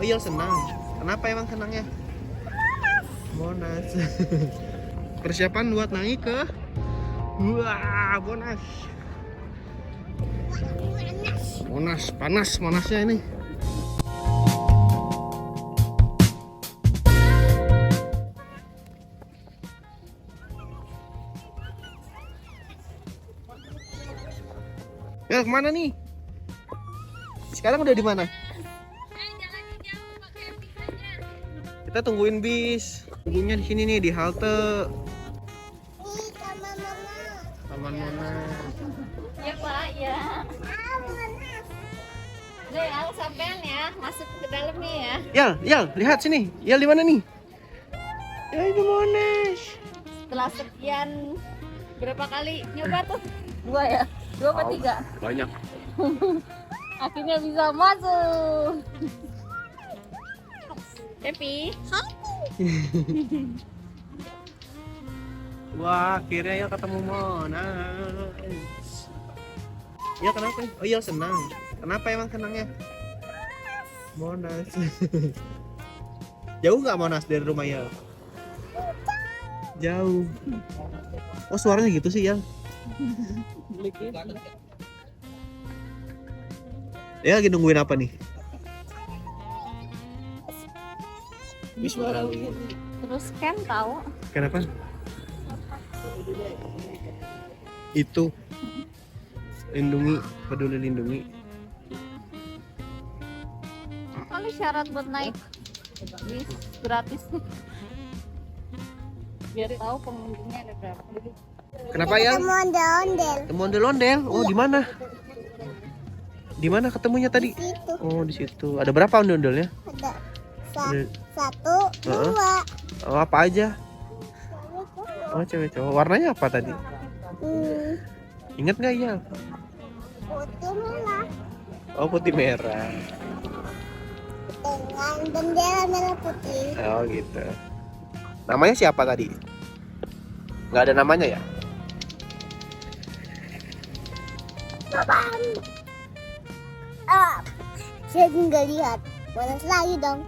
Oh iya senang. Kenapa emang senangnya? Monas. Persiapan buat naik ke Monas. Monas panas Monasnya ini. Ya kemana nih? Sekarang udah di mana? Kita tungguin bis. Tunggunya di sini nih di halte. Taman Monas. Ya Pak, ya. Nih, aku sampean ya, masuk ke dalam nih ya. Yal, lihat sini. Yal di mana nih? Ya itu Monas. Setelah sekian berapa kali nyoba tuh? 2 ya? 2 apa 3? Banyak. Akhirnya bisa masuk. Happy? Wah, akhirnya ya ketemu Monas. Ya kenapa? Oh iya senang. Kenapa emang senangnya? Monas. Jauh nggak Monas dari rumah ya? Jauh. Oh suaranya gitu sih ya? Ya lagi nungguin apa nih? Terus kan tahu? Kenapa? Itu peduli lindungi. Kali syarat buat naik bis gratis. Biar tahu pengunjungnya ada berapa. Kenapa ya? Ketemu ondel-ondel. Oh di mana? Di mana ketemunya tadi? Situ. Oh di situ. Ada berapa ondel-ondelnya? Ada satu, dua. Oh apa aja? Oh cewek cowok. Warnanya apa tadi? Ingat nggak ya? Putih merah Oh putih merah. dengan bendera merah putih. Oh gitu. Namanya siapa tadi? Nggak ada namanya ya? Saya nggak lihat. Monas lagi dong.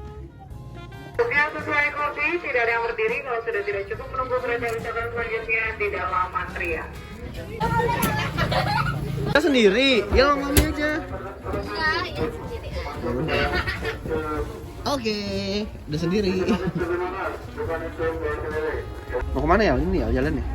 Duduknya sesuai kopi, tidak ada yang berdiri kalau sudah tidak cukup menunggu kereta wisata selanjutnya di dalam antrian. Kita sendiri. Ya mami aja. Oke, udah sendiri. Mau kemana ya? Ini ya jalannya.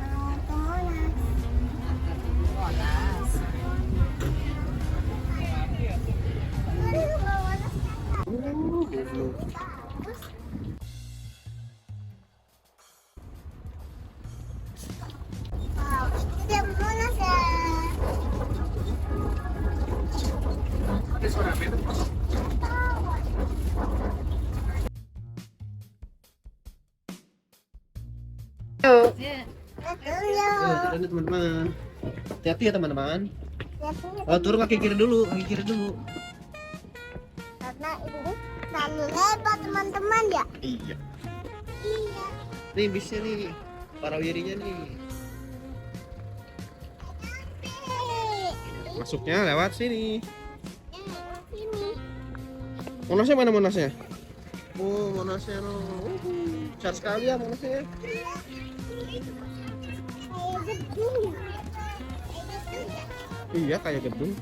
Tidak Monas ya. Yuk. Betul Yuk, ya. jalan nih, teman-teman. Hati-hati ya teman-teman. Lihatnya Oh, turun kaki kiri dulu, kaki kiri dulu. karena ini terlalu lebar teman-teman ya. Iya. Iya. Nih bisnya nih, parawirinya nih. Masuknya lewat sini. Sini. Monasnya mana Monasnya? Oh, Monasnya no. Besar sekali ya Monasnya. Kayak gedung ya. Iya, kayak gedung.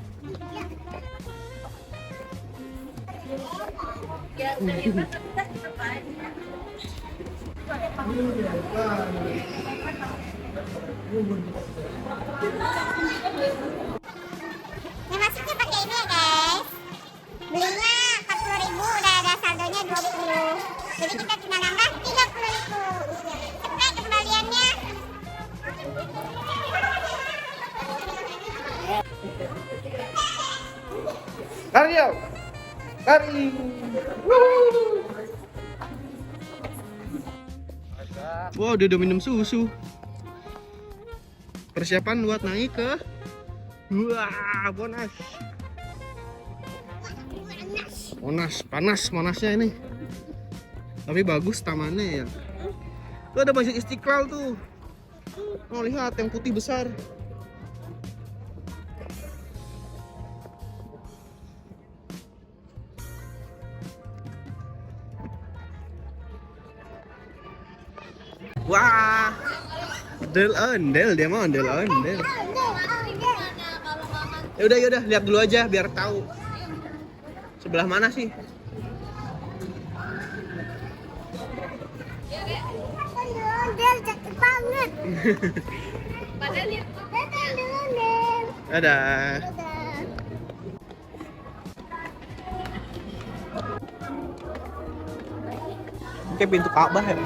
Ini masuknya pakai ini ya guys. Belinya 40.000, udah ada saldonya 20. Jadi kita tinggal nambah 30.000. Sampai kembaliannya. Lari yuk. Lari. Wow, udah minum susu. Persiapan buat naik ke Monas. Monas, panas Monasnya ini. Tapi bagus tamannya ya. Tuh ada Masjid Istiqlal tuh. Oh, lihat yang putih besar. Wah. Ondel dia mau ondel. Yaudah, lihat dulu aja biar tahu. Sebelah mana sih? Ondel cakep banget. Ada. Kayak pintu Ka'bah ya.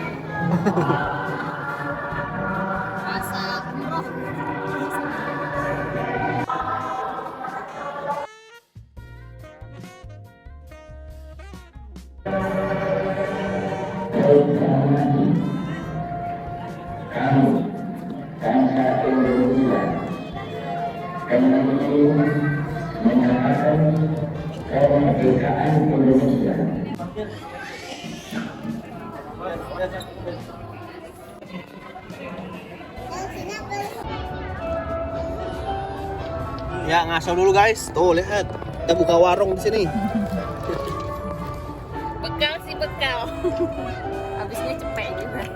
Masak umroh. Ya ngaso dulu guys. Tuh lihat, kita buka warung di sini. Bekal sih bekal. Habisnya cepet juga.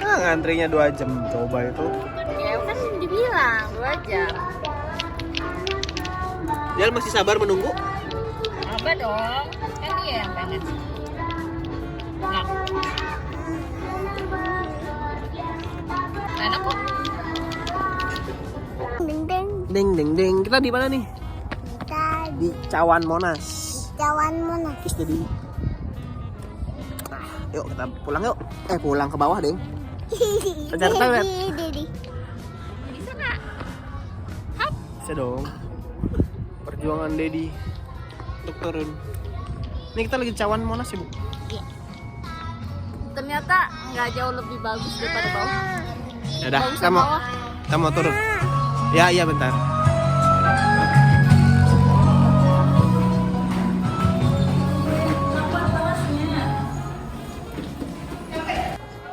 Ah, ngantrinya 2 jam coba itu. Ya kan dibilang 2 jam. Dia masih sabar menunggu? Apa dong? Kan dia yang pengen. Nah. Enak kok. Deng. Kita di mana nih? Kita Di Cawan Monas. Jawan mana? Terus jadi. Nah, yuk kita pulang yuk. Pulang ke bawah, Deng. Kejar toilet. Bisa nggak? Bisa dong. Perjuangan Dedi untuk turun. Ini kita lagi Cawan Monas ya, Bu? Ternyata nggak jauh lebih bagus daripada bawah. Yaudah, Bagus kita mau bawah. kita mau turun. Ya, iya bentar.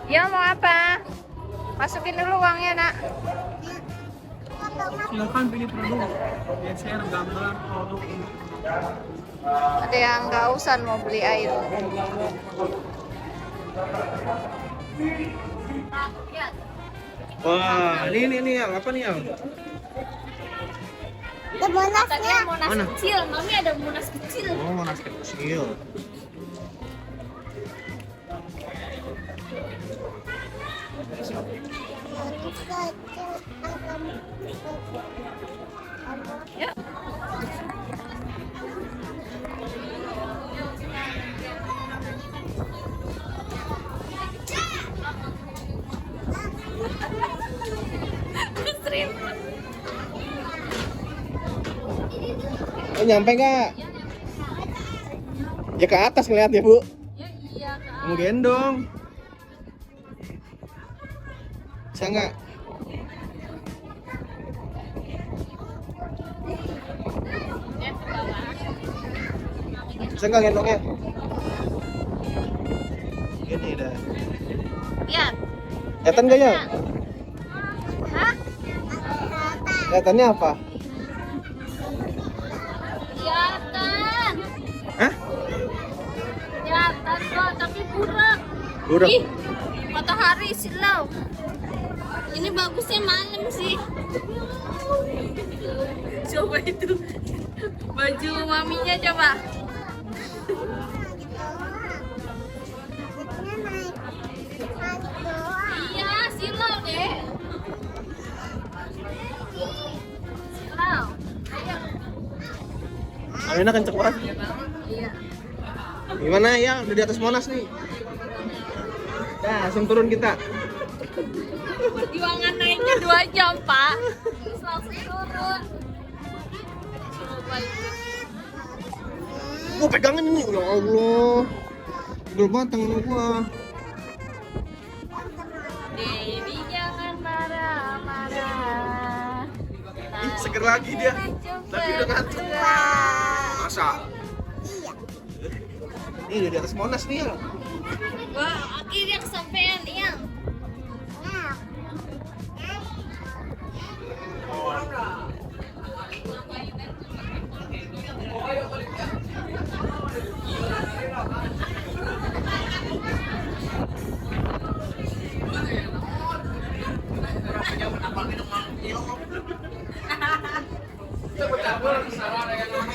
Ya mau apa? Masukin dulu uangnya nak. Silakan pilih produk. Share gambar produk ini. Ada yang nggak usah mau beli air. Wah, ini Al, apa nih Al? Ada bonusnya. Katanya Monas Mana? kecil, mami ada Monas kecil. Oh, Monas kecil. Ya. Nyampe nggak? Ya ke atas ngeliat ya, Bu. Ya iya kak. Kamu gendong. Bisa nggak? Ya ke bawah. Bisa nggak gendongnya? Gini dah. Lihat. Kelihatan nggak ya? Hah? Kelihatannya apa? Kelihatan. Hah? Kelihatan kok, tapi burak. Burak. Ih, matahari silau. Ini bagusnya malam sih. Coba itu baju maminya coba. Iya, silau deh. Silau. Ayo. Aminah kenceng banget. Iya. Gimana ya? Udah di atas Monas nih. Nah, langsung turun kita. Perjuangan naiknya 2 jam, Pak. Terus langsung turun. Coba itu. Gua pegangin ini, ya Allah. Pegel banget tangan gua. Dewi jangan marah-marah. Ih, seger lagi dia. Tapi udah ngantuk. Masa? Ini udah di atas Monas nih ya. Wah, akhirnya kesampean, Yang. Aku lagi salah dengan